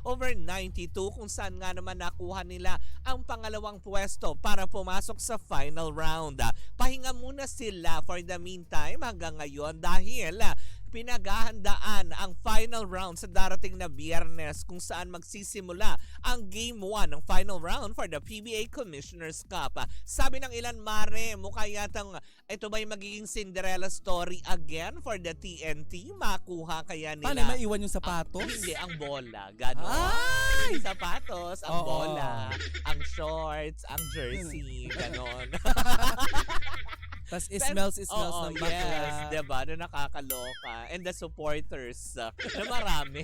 over 92 kung saan nga naman nakuha nila ang pangalawang pwesto para pumasok sa final round. Pahinga muna sila for the meantime hanggang ngayon dahil pinaghahandaan ang final round sa darating na Biyernes kung saan magsisimula ang Game 1 ng final round for the PBA Commissioner's Cup. Sabi ng ilan, Mare, mukha yatang ito ba'y magiging Cinderella story again for the TNT? Makuha kaya nila? Paano maiwan yung sapatos? Hindi, ang bola. Ganon. Ay! Hindi sapatos, ang Oo. bola, ang shorts, ang jersey, ganon. Tas smells Oo, ng yes, bakla. diba? Na nakakaloka. And the supporters, na marami.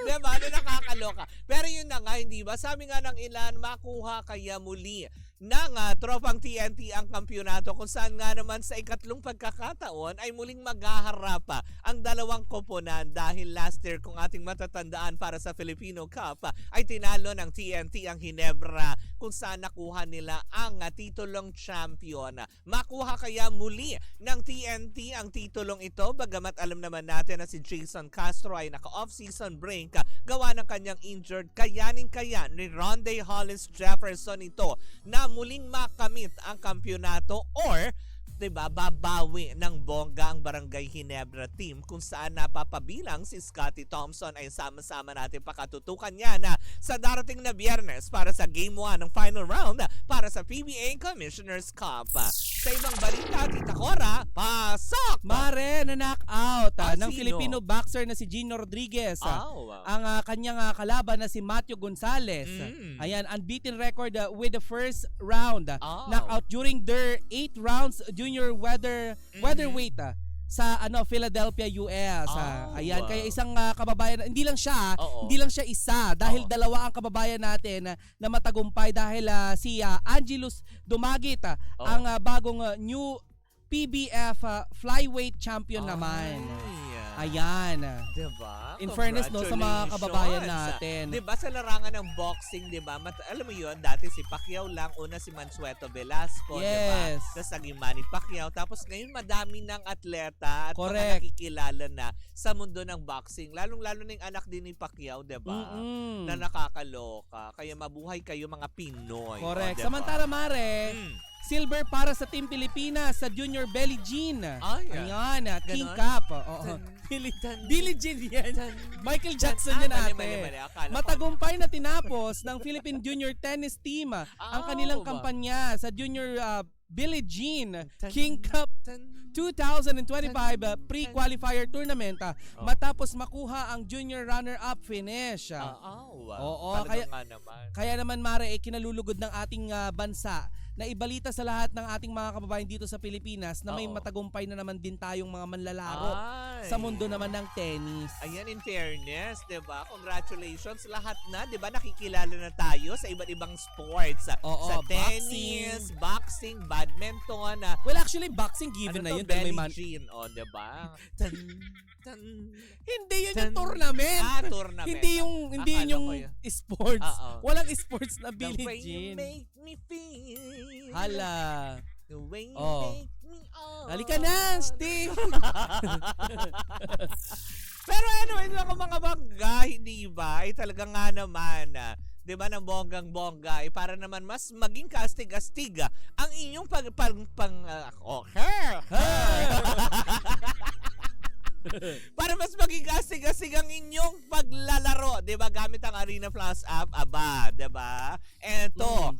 Diba? Na nakakaloka. Pero yun na nga, hindi ba? Sabi nga ng ilan, makuha kaya muli ng tropang TNT ang kampyonato kung saan nga naman sa ikatlong pagkakataon ay muling maghaharap ang dalawang koponan dahil last year kung ating matatandaan para sa Filipino Cup ay tinalo ng TNT ang Ginebra kung saan nakuha nila ang titulong champion. Makuha kaya muli ng TNT ang titulong ito bagamat alam naman natin na si Jason Castro ay naka-off-season break gawa ng kanyang injured. Kayanin kaya ni Ronde Hollis Jefferson ito na muling makamit ang kampyonato or diba, babawi ng bongga ang Barangay Ginebra team kung saan napapabilang si Scottie Thompson ay sama-sama natin pakatutukan niya na sa darating na Biyernes para sa Game 1 ng final round para sa PBA Commissioner's Cup. Sa ibang balita, Tita Cora, pasok! Mare, na-knockout ng Sino? Filipino boxer na si Gino Rodriguez. Ang kanyang kalaban na si Matthew Gonzalez. Ayan, unbeaten record with the first round. Knockout during their 8 rounds junior weatherweight sa Philadelphia, US. Ayan, kaya isang kababayan, hindi lang siya isa dahil dalawa ang kababayan natin na matagumpay dahil si Angelus Dumagit ang bagong new PBF flyweight champion naman. Ayan. Diba? In fairness no sa mga kababayan natin. Diba sa larangan ng boxing, diba? Alam mo yun, dati si Pacquiao lang, una si Mansueto Velasco, diba? Yes. Tapos naging Manny Pacquiao. Tapos ngayon madami ng atleta at mga Correct. nakikilala na sa mundo ng boxing. Lalong-lalo na yung anak din ni Pacquiao, diba? Na nakakaloka. Kaya mabuhay kayo mga Pinoy. Correct. Diba? Samantala, Mare, silver para sa Team Pilipinas sa Junior Billie Jean. Ayan, King Cup. Billie Jean yan. Michael Jackson yan ate. Matagumpay na tinapos ng Philippine Junior Tennis Team ang kanilang kampanya sa Junior Billie Jean King Cup 2025 pre-qualifier tournament matapos makuha ang junior runner-up finish. Oo, kaya naman Mare, kinalulugod ng ating bansa na ibalita sa lahat ng ating mga kababayan dito sa Pilipinas na may matagumpay na naman din tayong mga manlalaro sa mundo naman ng tennis. Ayan, in fairness, diba? Congratulations lahat na, diba? Nakikilala na tayo sa iba't ibang sports. Sa tennis, boxing, badminton. Well, actually, boxing given na yun. Belly Jean, diba? Hindi yun yung tournament. Tournament. Hindi yun yung sports. Walang sports na Billie The way Jean. you make me feel. Hala. The way you make me Halika na, Steve. Pero anyway, mga bangga, hindi ba? Ay talaga nga naman, di ba, ng bonggang-bongga, para naman mas maging kastig-astig ang inyong para mas maging astig-astig ang inyong paglalaro, 'di ba? Gamit ang Arena Plus app, 'di ba? Eto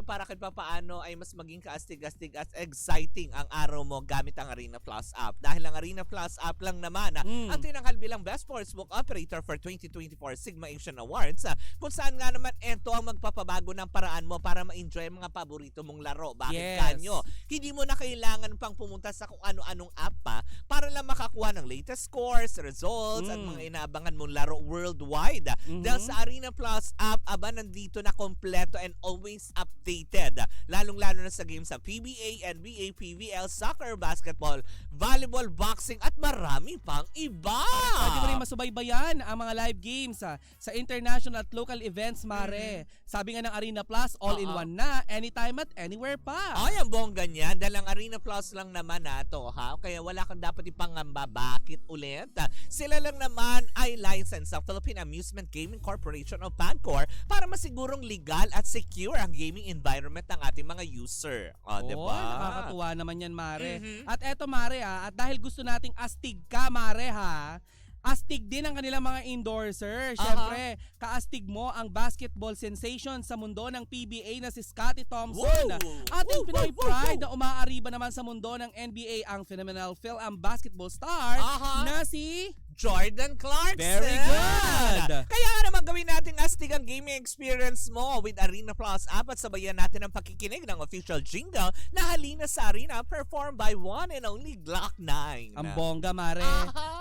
para kahit papaano ay mas maging kaastig-astig at exciting ang araw mo gamit ang Arena Plus app. Dahil ang Arena Plus app lang naman ang tinanghal bilang Best Sportsbook Operator for 2024 Sigma Asian Awards, kung saan nga naman eto ang magpapabago ng paraan mo para ma-enjoy ang mga paborito mong laro. Bakit kanyo? Hindi mo na kailangan pang pumunta sa kung ano-anong app para lang makakuha ng latest scores, results, at mga inaabangan mong laro worldwide. Dahil sa Arena Plus app, nandito na kompleto and always updated. Lalong-lalo na sa games sa PBA, NBA, PVL, soccer, basketball, volleyball, boxing, at marami pang iba. Pwede mo rin masubaybayan ang mga live games sa international at local events, Mare. Sabi nga ng Arena Plus, all-in-one na, anytime at anywhere pa. Ay, ang bongga niyan. Dahil ang Arena Plus lang naman to, Kaya wala kang dapat ipangamba. Bakit ulit-ulit. Sila lang naman ay licensed sa Philippine Amusement Gaming Corporation o PAGCOR para masigurong legal at secure ang gaming environment ng ating mga user. O, diba? Nakakatuwa naman yan, Mare. Mhm. At eto, Mare, at dahil gusto nating astig ka, Mare, ha? Astig din ang kanilang mga endorser. Siyempre, kaastig mo ang basketball sensation sa mundo ng PBA na si Scottie Thompson. Ating Pinoy Pride na umaariba naman sa mundo ng NBA ang phenomenal Phil-Am basketball star na si Jordan Clarkson. Very good. Kaya nga naman gawin natin astig ang gaming experience mo with Arena Plus app at sabayan natin ang pakikinig ng official jingle na Halina sa Arena performed by one and only Glock 9. Ang bongga, Mare.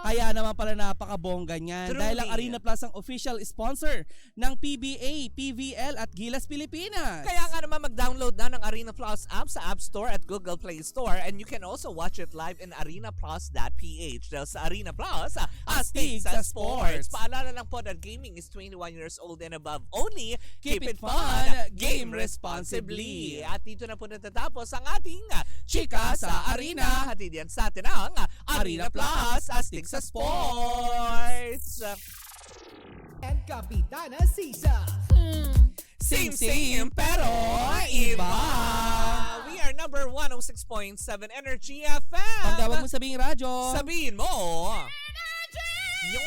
Kaya naman pala napakabongga niyan. Truly. Dahil ang Arena Plus ang official sponsor ng PBA, PVL at Gilas Pilipinas. Kaya nga naman mag-download na ng Arena Plus app sa App Store at Google Play Store and you can also watch it live in arenaplus.ph. Dahil sa Arena Plus, astig sa sports. Paalala lang po that gaming is 21 years old and above only. Keep it fun, game responsibly. At dito na po natatapos ang ating Chika sa Arena. Hatid yan sa atin ang Arena Plus, astig sa sports. And Kapitana Sisa. Same pero iba. We are number 106.7 Energy FM. Pagdawag mo sabing radyo. Sabihin mo. Yung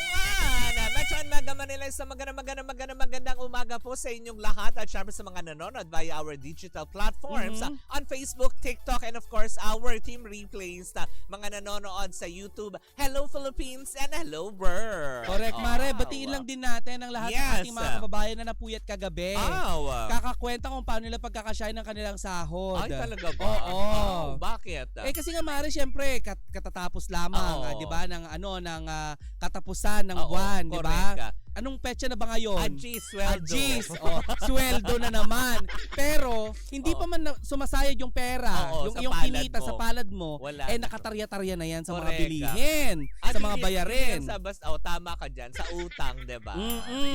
Metro Mega Manila sa magandang umaga po sa inyong lahat at syempre sa mga nanonood via our digital platforms on Facebook, TikTok, and of course our team replays na mga nanonood sa YouTube. Hello Philippines and hello world. Correct, Mare. Batiin lang din natin ang lahat ng ating mga kababayan na napuyat kagabi. Kakakwenta kung paano nila pagkakasyahin ng kanilang sahod. Ay, talaga ba? Oo. Bakit? Kasi nga, Mare, syempre, katatapos lamang, di ba, ng katapusan ng buwan, di ba? Anong petsa na ba ngayon? Ajis, sweldo. Ajis, sweldo na naman. Pero, hindi pa man sumasayad yung pera, yung iyong kinita sa palad mo, nakatarya-tarya na yan sa mga bilihin, sa mga bayarin. Tama ka dyan, sa utang, diba?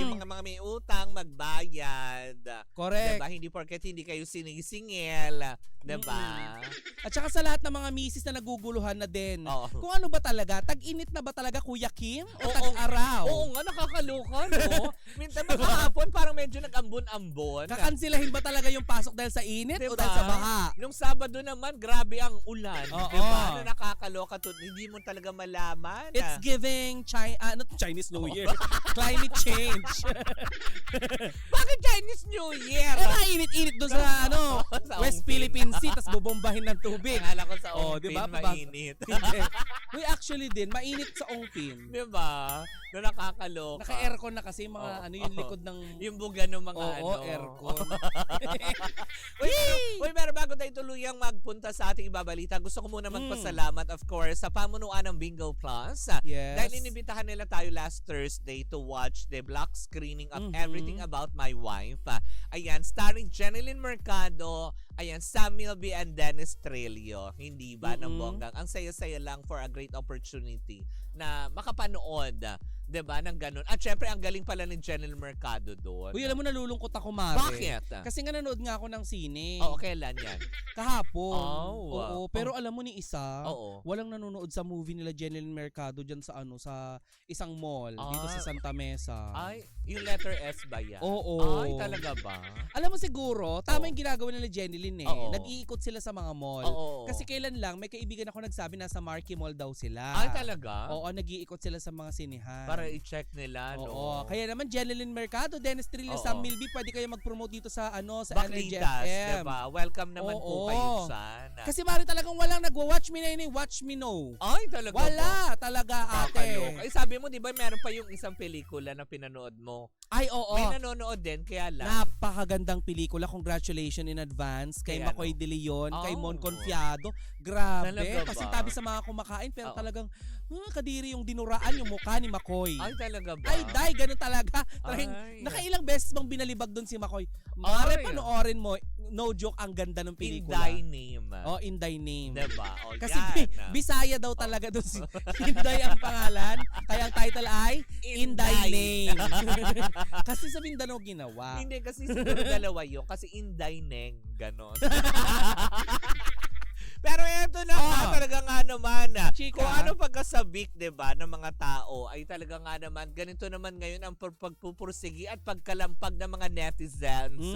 Yung mga may utang, magbayad. Correct. Diba? Hindi porket hindi kayo sinisingil. Diba? At saka sa lahat ng mga misis na naguguluhan na din, kung ano ba talaga, tag-init na ba talaga, Kuya Kim? O tag-araw? Oo nga, nakakaloka, no? Minsan makahapon, parang medyo nag-ambon-ambon. Kakansilahin ba talaga yung pasok dahil sa init o dahil sa baha? Nung Sabado naman, grabe ang ulan. Diba? Na nakakaloka to. Hindi mo talaga malaman. It's giving Chinese New Year. Climate change. Bakit Chinese New Year? Mainit-init doon sa West Philippine Sea, tas bubombahin ng tubig. Akala ko sa Ongpin, diba? mainit. We actually din, mainit sa Ongpin. Diba? No, nakakaloka. Naka-aircon na kasi mga yung likod ng... Yung buga ng mga aircon. Pero bago tayo tuluyang magpunta sa ating ibabalita, gusto ko muna magpasalamat, of course, sa pamunuan ng Bingo Plus. Yes. Dahil inibitahan nila tayo last Thursday to watch the block screening of Everything About My Wife. Ayan, starring Jeneline Mercado, ayan, Samuel B. and Dennis Trelio. Hindi ba ng bonggang? Ang saya-saya lang for a great opportunity na makapanood, diba, ng ganun. At syempre, ang galing pala ni Jeneline Mercado doon. Uy, alam mo, nalulungkot ako, Mare. Bakit? Kasi nga nanood nga ako ng sine. Oo, kailan yan? Kahapon. Oo, pero alam mo ni isa, Oo. walang nanonood sa movie nila Jeneline Mercado dyan sa sa isang mall dito sa Santa Mesa. Ay, yung letter S ba yan? Oo. Ay, talaga ba? Alam mo siguro, tama yung ginagawa nila Jeneline eh. Oo. Nag-iikot sila sa mga mall. Oo. Kasi kailan lang, may kaibigan ako nagsabi nasa Marquee Mall daw sila. Ay, talaga? Oo, nag-iikot sila sa mga sinihan. Para i-check nila, no? Oo. Kaya naman, Jeneline Mercado, Dennis Trillo, Sam Milby, pwede kayo mag-promote dito sa sa Energy Baklitas, FM. diba? Welcome naman po kayo dyan. Kasi Mari talagang walang nagwa-watch me na yun, watch me no. Ay, talaga Wala talaga, ate. Ay, sabi mo, di ba, meron pa yung isang pelikula na pinanood mo? Ay, oo. May nanonood din, kaya lang. Napakagandang pelikula. Congratulations in advance kay Kaya Macoy De Leon, kay Mon Oh. Confiado. Grabe. Talaga ba? Pasintabi sa mga kumakain pero talagang kadiri yung dinuraan yung mukha ni Macoy. Ay, talaga ba? Ay, day, ganun talaga. Talagang, Ay. nakailang beses bang binalibag doon si Macoy. Mare, panoorin mo. No joke, ang ganda ng In pelikula. Thy Name. Oh, In Thy Name. Diba? O, Kasi yan. Bisaya daw talaga doon si Inday ang pangalan. Kaya ang title ay In Thy Name. Kasi sa Mindanao ginawa. Hindi, kasi siguro dalawa yun. Kasi In Thy Name, ganon. Pero eto na nga, talaga nga naman. Chika. Kung ano pagkasabik, diba, ng mga tao, ay talaga nga naman, ganito naman ngayon ang pagpupursigi at pagkalampag ng mga netizens.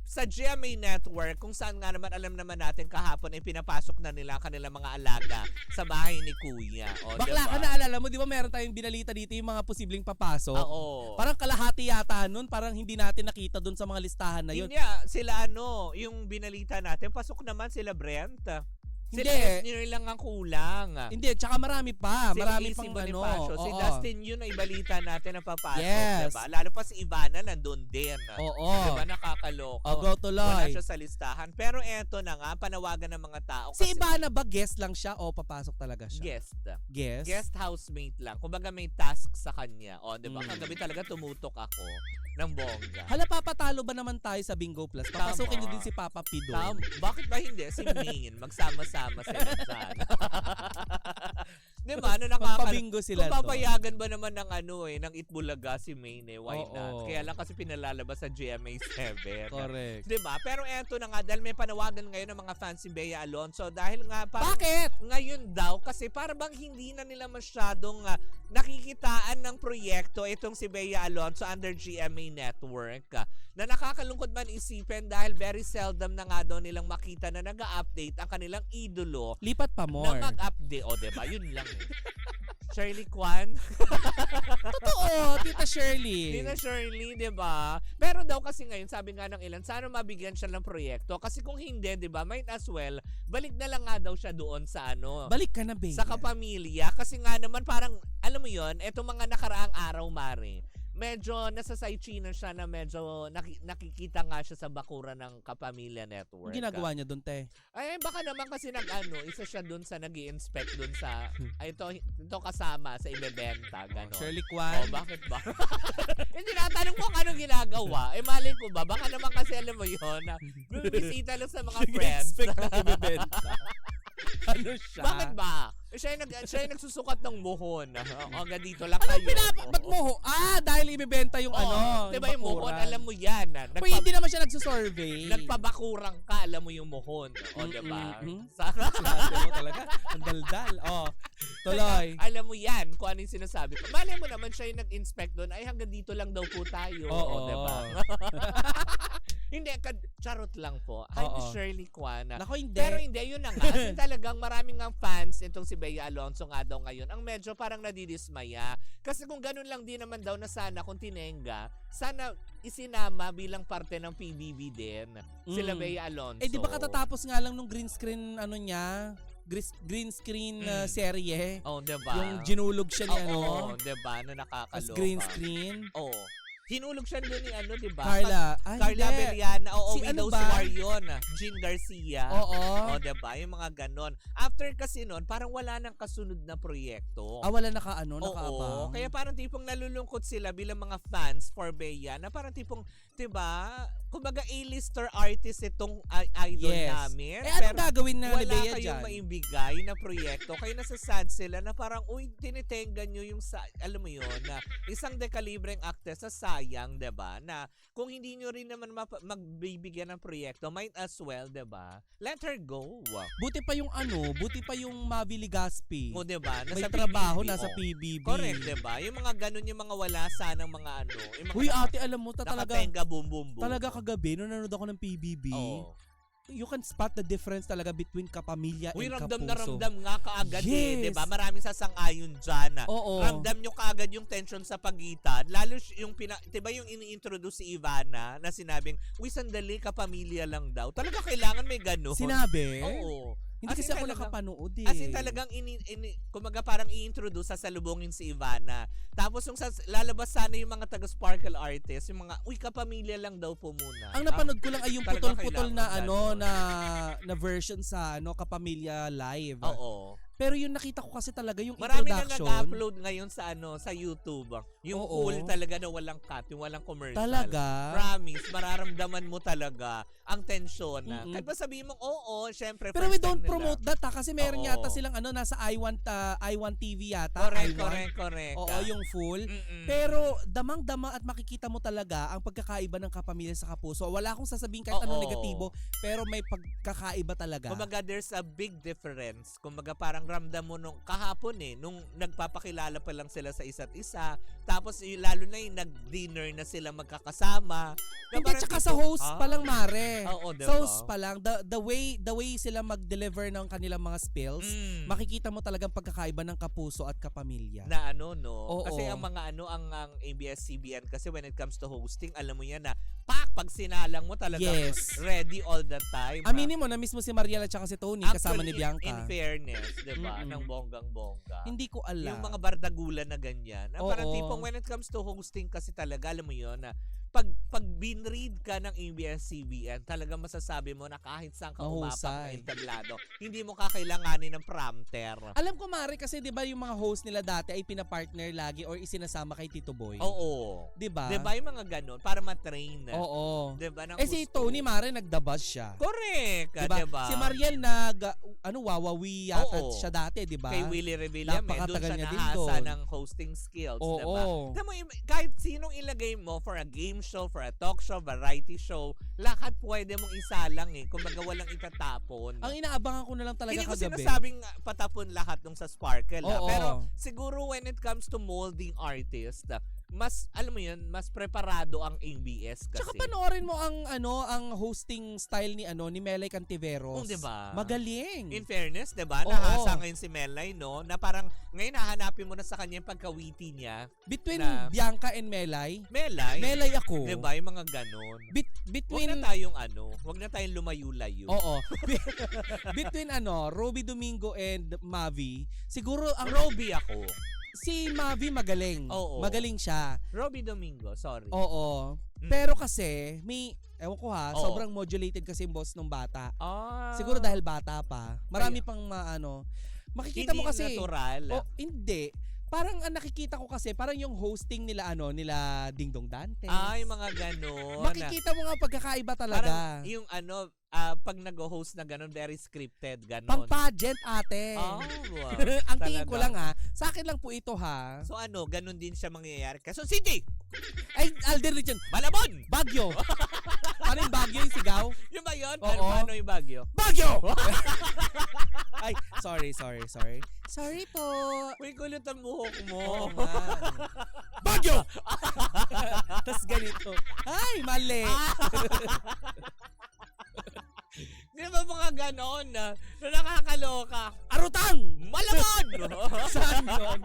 Sa GMA Network, kung saan nga naman alam naman natin kahapon ay pinapasok na nila ang kanilang mga alaga sa bahay ni Kuya. O, Bakla diba? ka, naalala mo, di ba meron tayong binalita dito yung mga posibleng papasok? Oo. Parang kalahati yata nun, parang hindi natin nakita dun sa mga listahan na yun. Hindi, sila yung binalita natin, pasok naman sila Brent. Sila Hindi. Esnir lang ang kulang. Hindi, tsaka marami pa. Marami AC pang Bonifacio. Si Oo. Dustin yun ay balita natin na papasok, Yes. diba? Lalo pa si Ivana nandun din. Oo. Diba, nakakaloko. Go Wala tuloy. siya sa listahan. Pero eto na nga, panawagan ng mga tao. Si Ivana ba guest lang siya o papasok talaga siya? Guest. Guest? Guest housemate lang. Kumbaga may task sa kanya. O, diba? Kagabi talaga tumutok ako ng bongga. Hala, papatalo ba naman tayo sa Bingo Plus? Papasukin niyo din si Papa P doon. Bakit ba hindi? Si Maine, magsama-sama sila dyan. Diba? Magpabingo sila Kung to. papayagan ba naman ng ng Itbulaga si Maine, why Oo. not? Kaya lang kasi pinalalabas sa GMA 7. Correct. Diba? Pero eto na nga, dahil may panawagan ngayon ng mga fans si Bea Alonso, dahil nga parang Bakit? ngayon daw, kasi para bang hindi na nila masyadong nakikitaan ng proyekto itong si Bea Alonso under GMA Network. Na nakakalungkot man isipin dahil very seldom na nga daw nilang makita na nag-update ang kanilang idolo Lipat pa na more. mag-update. O, diba? Yun lang. Shirley Kwan. Totoo, Tita Shirley. Tita Shirley, diba? Pero daw kasi ngayon, sabi nga ng ilan, sana mabigyan siya ng proyekto. Kasi kung hindi, diba, might as well, balik na lang nga daw siya doon sa Balik ka na, Bea. sa kapamilya. Kasi nga naman parang, alam mo yon, etong mga nakaraang araw, Mare, medyo nasa China siya na medyo nakikita nga siya sa bakura ng Kapamilya Network. Ang ginagawa niya doon, te? Ay, baka naman kasi isa siya doon sa nag-i-inspect doon sa, ito kasama sa ibebenta, gano'n. Shirley Oh, Kwan. bakit ba? Hindi natanong ko kung anong ginagawa. Malay ko ba? Baka naman kasi alam mo yun, bibisita lang sa mga friends. Nag-expect na ibibenta. Ano siya? Bakit ba? Siya yung nagsusukat ng muhon. Hanggang dito lang kayo. Ba't mo? Dahil ibibenta yung Diba yung muhon, bakuran. alam mo yan. Uy, hindi naman siya nagsusurvey. Nagpabakurang ka, alam mo yung muhon. O, diba? Sabi mo talaga, ang daldal. Tuloy. Alam mo yan kung ano yung sinasabi ko. Malay mo naman siya yung nag-inspect doon. Ay, hanggang dito lang daw po tayo. Oo. Diba? Hindi, charot lang po. Hi, Miss Shirley Kwan. Nako, hindi. Pero hindi, yun na nga. Kasi talagang maraming nga fans itong si Bea Alonso nga daw ngayon. Ang medyo parang nadidismaya. Kasi kung ganun lang din naman daw na sana kung tinenga, sana isinama bilang parte ng PBB din. Sila Bea Alonso. Di ba katatapos nga lang nung green screen green screen serye? Oh, diba? Yung jinulog siya ni Oo, diba? Na nakakaloka. as green screen. Oo. Hinulog siya doon ni diba? Carla. Carla Beliana. Oo, Si ano Widow's ba? War yun. Jean Garcia. Oo. Diba? Yung mga ganon. After kasi nun, parang wala nang kasunod na proyekto. Wala nakaabang. Oo. Kaya parang tipong nalulungkot sila bilang mga fans for Bea na parang tipong, diba, kumbaga A-lister artist itong idol namin. Anong gagawin na ni wala Bea kayong dyan? maibigay na proyekto. Kaya nasasad sila na parang, uy, tinitengan nyo yung, alam mo yun, na isang dekalibreng actress sa sayang, diba? Na kung hindi nyo rin naman magbibigyan ng proyekto, might as well, diba? Let her go. Buti pa yung Mavi Ligaspi. O, diba? May Nasa trabaho, PBB, nasa PBB. Correct, diba? Yung mga ganun, yung mga wala sanang mga yung mga Uy, ate, alam mo, talaga, nakatenga, boom, boom, boom. talaga kagabi, nung nanood ako ng PBB, you can spot the difference talaga between Kapamilya Uy, and ramdam Kapuso. na ramdam nga kaagad Yes. diba? Maraming sasang-ayon dyan. Oo. Ramdam nyo kaagad yung tension sa pagitan. Lalo yung, diba yung ini-introduce si Ivana na sinabing, uy, sandali, kapamilya lang daw. Talaga kailangan may gano'n. Sinabi? Oo. Hindi As kasi in ako talagang- nakapanood eh. As in talagang, kumaga parang i-introduce, sasalubungin si Ivana. Tapos yung lalabas sana yung mga taga-sparkle artist, yung mga, uy, kapamilya lang daw po muna. Ang napanood ko lang ay yung Talaga putol-putol kailangan na ganon. na version sa Kapamilya Live. Oo. Pero yung nakita ko kasi talaga yung Marami na introduction. nag-upload ngayon sa YouTube. Yung Oo. cool talaga na walang cut, yung walang commercial. Talaga? Promise, mararamdaman mo talaga ang tensyon na. Mm-mm. Kahit pa sabihin mo, oo, syempre, Pero first we don't time nila. promote that kasi meron Oo. yata silang nasa I1 TV yata. Correct, I1. correct. Oo, yung full. Mm-mm. Pero damang-dama at makikita mo talaga ang pagkakaiba ng kapamilya sa kapuso. Wala akong sasabihin kahit anong Oo. negatibo, pero may pagkakaiba talaga. Kumbaga, there's a big difference. Kumbaga, parang ramdam mo nung kahapon nung nagpapakilala pa lang sila sa isa't isa. Tapos, lalo na yung nag-dinner na sila magkakasama. Na Hindi, parang tsaka tipo, sa host ah? pa lang, Mare. Oo, diba? Sa host pa lang, the way sila mag-deliver ng kanilang mga spills, Mm. makikita mo talagang pagkakaiba ng kapuso at kapamilya. Na no? Oo. Kasi ang mga ang ABS-CBN kasi when it comes to hosting, alam mo yan na pag sinalang mo talaga Yes. ready all the time. Aminin mo na mismo si Mariela at si Tony kasama ni Bianca. In fairness, diba? Mm-mm. Ng bonggang-bongga. Hindi ko alam. Yung mga bardagulan na ganyan. Na parang Oo. tipong when it comes to hosting kasi talaga, alam mo yun, na pag binread ka ng ABS-CBN, talaga masasabi mo na kahit saan ka umapang Mahusay. entablado, hindi mo kakailanganin ng prompter. Alam ko, Mare, kasi 'di ba yung mga host nila dati ay pinapartner lagi or isinasama kay Tito Boy. Oo. 'Di ba? Diba yung mga ganun? Para matrain. Oo. Diba? Ng Si gusto. Tony, Mare, nagdabas siya. Correct. Diba? Diba? Si Mariel wawawi yata Oo. siya dati, 'di ba? Kay Willie Revillame, doon Napakatagal siya niya din nahasa doon. ng hosting skills. Oo. Diba? Alam mo, kahit sinong ilagay mo for a game show, for a talk show, variety show, lahat pwede mong isalang kumbaga walang itatapon. Ang inaabangan ko na lang talaga Hindi ko kagabi. sinasabing patapon lahat nung sa Sparkle. Oo. Pero siguro when it comes to molding artist, mas, alam mo yun, mas preparado ang ABS kasi. Tsaka panoorin mo ang hosting style ni Melay Cantiveros. Diba? Magaling. In fairness, 'di ba? Oo. Nahasa ngayon si Melay, no? Na parang ngayon hahanapin mo na sa kanya yung pagkawiti niya. Between na- Bianca and Melay, Melay ako. 'di ba? Yung mga ganon. Huwag Between na tayong huwag na tayong lumayo-layo. Oo. Between Roby Domingo and Mavi, siguro ang Roby ako. si Mavi magaling. Oo. Magaling siya. Roby Domingo, sorry. Oo. Mm. Pero kasi ewan ko Oo. sobrang modulated kasi yung boss nung bata. Ah. Siguro dahil bata pa. Marami pang makikita mo kasi. Hindi natural. Hindi. Parang ang nakikita ko kasi parang yung hosting nila nila Ding Dong Dantes. Ay, mga ganon. Makikita mo nga pagkakaiba talaga. Parang yung pag nag-host na ganon, very scripted, ganon. Pang pageant, ate. Oh, wow. Ang tingin ko Talaga. lang sa akin lang po ito ha. So ganon din siya mangyayari. Quezon City! Ay, Alden Richard, Malabon! Bagyo. Ano yung Bagyo yung sigaw? Yung ba yun? Oo. Paano yung Bagyo? Bagyo! Ay, sorry. Sorry po. Uy, kulot ang buhok Oo mo. nga. Bagyo! Tapos ganito. Ay, mali. Di ba mga ganon na nakakaloka? Arutang! Malabon! Saan yun?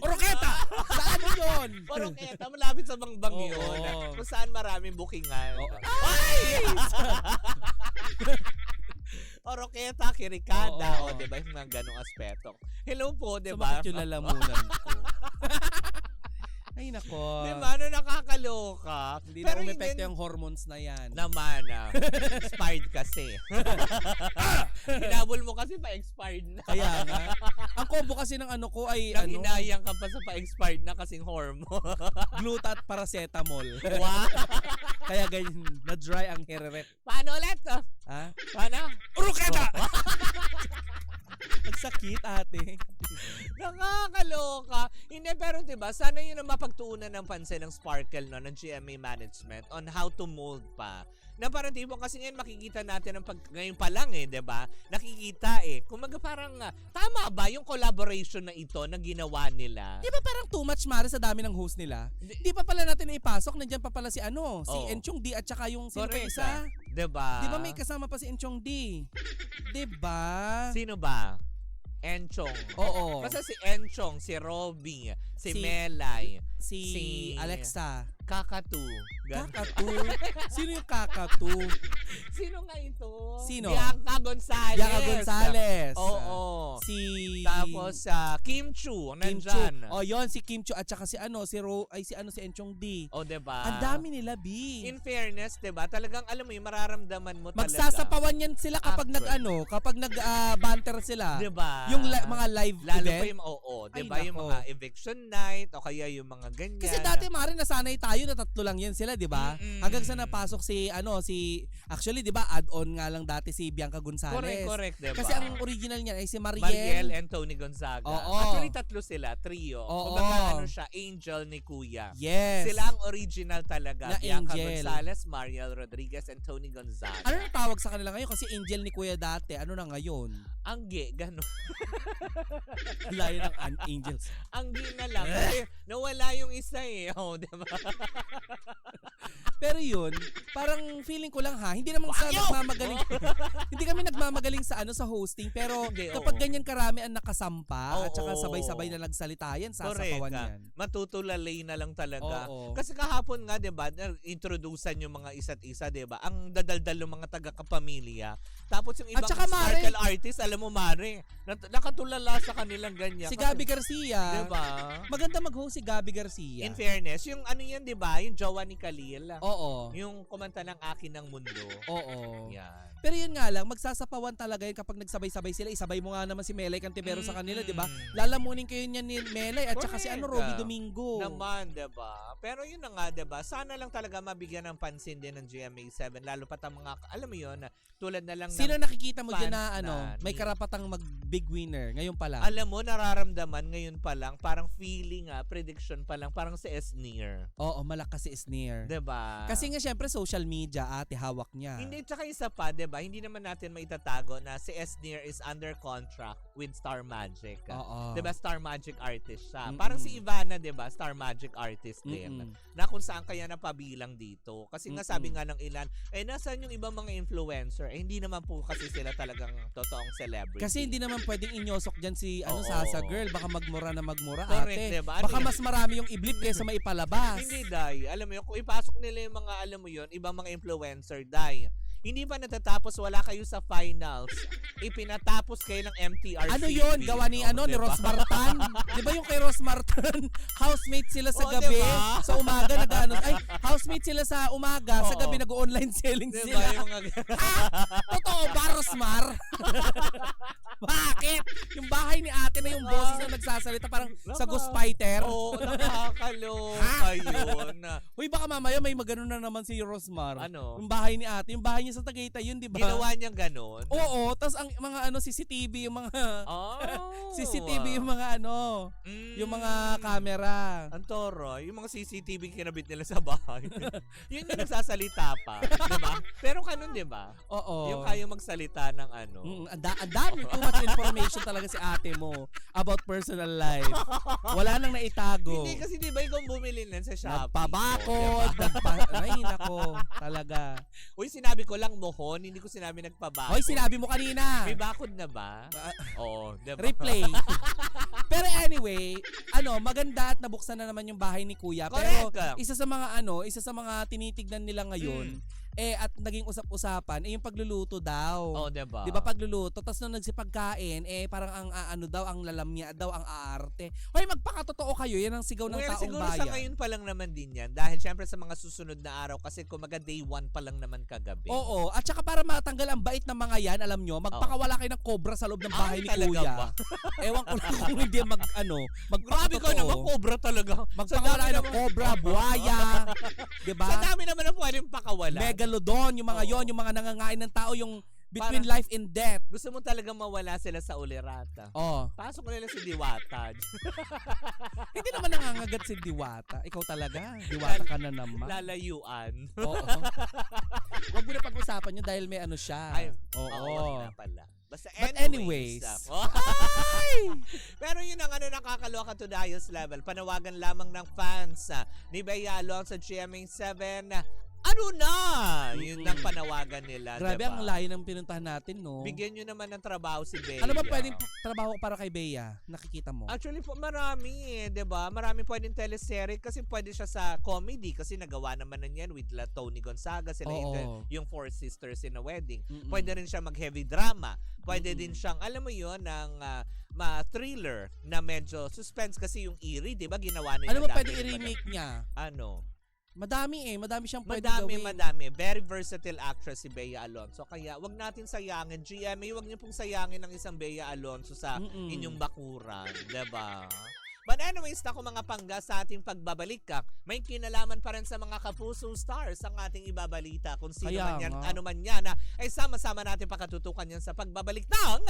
Oroketa! Saan yun? Oroketa, malapit sa Bangbang Oo. yun. Kung saan maraming bookingan. Oo. Ay! Oroketa, Kirikada. Oo. O, diba yung mga ganong aspeto. Hello po, diba? Sumakit yung lalamunan ko. Ay, nako. Diba? Ano nakakaloka? Hindi na Pero umepekto yun yung hormones na yan. naman, expired kasi. Hinabol mo kasi pa-expired na. Kaya nga. Ang combo kasi ng ko ay Nang inayang ka pa sa pa-expired na kasing hormone. glutat paracetamol. Wow! Kaya ganyan, na-dry ang hair rep. Paano ulit? Ha? Paano? Uruketa! Ang sakit, ate. Nakakaloka. Hindi, pero diba, sana yun ang mapagtuunan ng pansin ng Sparkle, no, ng GMA management on how to mold pa. Na parang tipo, kasi ngayon makikita natin ngayon pa lang diba? Nakikita Kumaga parang, tama ba yung collaboration na ito na ginawa nila? Di ba parang too much, Mare, sa dami ng host nila? Di pa pala natin ipasok, nandiyan pa pala si si Oo. Enchong D at saka yung sino pa Correct, isa. Diba? Di ba may kasama pa si Enchong D? Di ba? Sino ba? Enchong. Oo. Basta si Enchong, si Robby, si Si- Melay, Si si- Alexa. Kakatu. Kakatu? Sino yung kakatu? Sino nga ito? Sino? Bianca Gonzalez. Bianca Gonzalez. Oo. Si... Tapos Kim Chu, Kim Chu. nandyan. Oh, yon si Kim Chu at saka si si Enchong D. O, diba? Ang dami nila, B. In fairness, diba? Talagang alam mo yung mararamdaman mo talaga. Magsasapawan yan sila kapag banter sila. Diba? Yung mga live Lalo event. pa yung, diba? Ay, Yung nako. mga eviction night o kaya yung mga ganyan. Kasi dati mare nasanay tayo na tatlo lang yan sila, 'di ba? Mm-mm. Hanggang sa napasok actually 'di ba, add-on nga lang dati si Bianca Gonzalez. Correct, diba? Kasi ang original niyan ay si Mariel Mariel. and Tony Gonzaga. Oo. Actually, tatlo sila, trio. Oo. Kumbaga, siya, angel ni Kuya. Yes. Sila ang original talaga. Na Bianca angel. Gonzalez, Mariel Rodriguez, and Tony Gonzaga. Ano ang tawag sa kanila ngayon? Kasi angel ni Kuya dati. Ano na ngayon? Angge, gano'n. Layo ng angels. Angge na lang. Kasi nawala yung isa eh. Diba? Pero yun, parang feeling ko lang hindi naman sa nagmamagaling. Hindi kami nagmamagaling sa sa hosting, pero Hindi, kapag oo. ganyan karami ang nakasampa at saka Oo. sabay-sabay na nagsalita yan, sasapawan Correct. yan. Matutulalay na lang talaga. Oo. Kasi kahapon nga, 'di ba, introducean yung mga isa't isa, 'di ba? Ang dadaldal ng mga taga-kapamilya. Tapos yung ibang At saka, Mare, sparkle artist, alam mo, Mare, nakatulala sa kanilang ganyan. Si Kasi- Gabby Garcia. 'di ba? Maganda mag-host si Gabby Garcia. In fairness, yung ano yan, 'di ba? Yung jowa ni Khalil. Oo. Yung kumanta ng Akin ng Mundo. Oo. Yan. Pero yun nga lang, magsasapawan talaga yun kapag nagsabay-sabay sila. Isabay mo nga naman si Melay Cantivero sa kanila, di ba? Lalamunin kayo niyan ni Melay at saka si Correct. Robby Domingo. Naman, 'di ba? Pero yun na nga, 'di ba? Sana lang talaga mabigyan ng pansin din ng GMA7 lalo pat ang mga alam mo yun, tulad na lang Sino ng nakikita mo dyan fans na na may ni- karapatang mag-big winner ngayon pa lang? alam mo, nararamdaman ngayon pa lang, parang feeling prediction pa lang, parang si Esneer. Oo, malakas si Sneer. 'Di ba? Kasi nga syempre social media hawak niya. hindi, tsaka isa pa, 'di ba? Hindi naman natin maitatago na si Esneer is under contract with Star Magic. Oo. 'Di ba? Star Magic artist siya. Mm-mm. Parang si Ivana, 'di ba? Star Magic artist din. Mm-mm. Na kung saan kaya napabilang dito. Kasi nga Mm-mm. sabi nga ng ilan, nasaan yung ibang mga influencer? Hindi naman po kasi sila talagang totoong celebrity. Kasi hindi naman pwedeng inyosok dyan si Oo. Sasa Girl. Baka magmura na magmura, Correct, ate. diba? Baka Ano yan? mas marami yung iblip kaysa maipalabas. Hindi, Day. Alam mo yun, kung ipasok nila yung mga, alam mo yun, ibang mga influencer, Day, hindi pa natatapos, wala kayo sa finals. Ipinatapos kayo ng MTRCB. Ano yun? Gawa ni, ni diba? Ros Martan? Di ba yung kay Ros Martan? Housemate sila sa Oo, gabi. diba? Sa umaga housemate sila sa umaga. Sa Oo. gabi nag-online selling Diba? sila. Yung mga... Totoo ba, Rosmar? Bakit? Yung bahay ni ate na yung boses na nagsasalita parang sa Ghost Fighter. Oo, nakakaloka yun. Uy, baka mamaya may magano na naman si Rosmar. Ano? Yung bahay ni ate. Yung bahay niya sa Tagaytay yun, di ba? Ginawa niyang ganon. Oo, tas ang mga CCTV, yung mga Oh. CCTV, yung mga yung mga camera. Ang toro, yung mga CCTV kinabit nila sa bahay. Yun yung nagsasalita pa. Diba? Pero kanon, diba? Oo. Yung kaya magsalita ng ano. Ang dami, too much information talaga si ate mo about personal life. Wala nang naitago. Hindi kasi diba ikaw bumili nun sa Shopee. Nagpabakod, ay nako, talaga. Uy, sinabi ko lang mohon, hindi ko sinabi nagpabakod. Hoy, sinabi mo kanina. May bakod na ba? Oo, diba? Replay. Pero anyway, maganda at nabuksan na naman yung bahay ni Kuya. Pero Correct. isa sa mga tinitignan nila ngayon, at naging usap-usapan, yung pagluluto daw. Oo, diba? Di ba pagluluto, tapos nung nagsipagkain, parang ang lalamya daw, ang aarte. Hoy, magpakatotoo kayo, yan ang sigaw ng Well, taong siguro bayan. sa ngayon pa lang naman din yan. Dahil syempre sa mga susunod na araw, kasi kumaga day 1 pa lang naman kagabi. Oo, at saka para matanggal ang bait ng mga yan, alam nyo, magpakawala kayo ng cobra sa loob ng bahay ni talaga Kuya. ba? Ewan ko lang kung hindi Grabe ka magpakatotoo. naman, cobra talaga. Magpakawala kayo ng cobra, buhaya, di ba? Sa dami naman na pwedeng pakawala. Megalodon, yung mga Oo. yung mga nangangain ng tao, yung between Parang- life and death. Gusto mo talaga mawala sila sa ulirata. Oh, Pasok nila si Diwata. hindi naman nangangagat si Diwata. Ikaw talaga, Diwata ka na naman. Lalayuan. Oo. Wag mo na pag-usapan yun dahil may siya. Ay, Oo. wag na pala. Basta But anyways. Pero yun ang nakakaloka to Dios level. Panawagan lamang ng fans ni Bea Along sa GMA7. Ano na? Yun ang panawagan nila. Grabe, diba? ang layo ng pinuntahan natin, no? Bigyan nyo naman ng trabaho si Bea. Ano ba pwedeng trabaho para kay Bea? Nakikita mo? Actually po, marami eh, 'di ba? Marami pwedeng teleserye kasi pwede siya sa comedy kasi nagawa naman na yan with Tony Gonzaga, sila yung Four Sisters in a Wedding. Pwede rin siya mag-heavy drama. Pwede din siyang, alam mo yon, ng thriller na medyo suspense kasi yung Eerie, 'di ba? Ginawa na Ano yun ba pwede dati. i-remake niya? Ano? Madami siyang pwede gawin. Madami. Very versatile actress si Bea Alonzo. Kaya wag natin sayangin. GMA, wag niyo pong sayangin ang isang Bea Alonzo sa inyong bakuran. Diba? But anyways, ako mga pangga sa ating pagbabalik may kinalaman pa rin sa mga kapuso stars ang ating ibabalita. Kung sino Kaya man yan, nga. ano man yan, ay sama-sama natin pakatutukan yan sa pagbabalik ng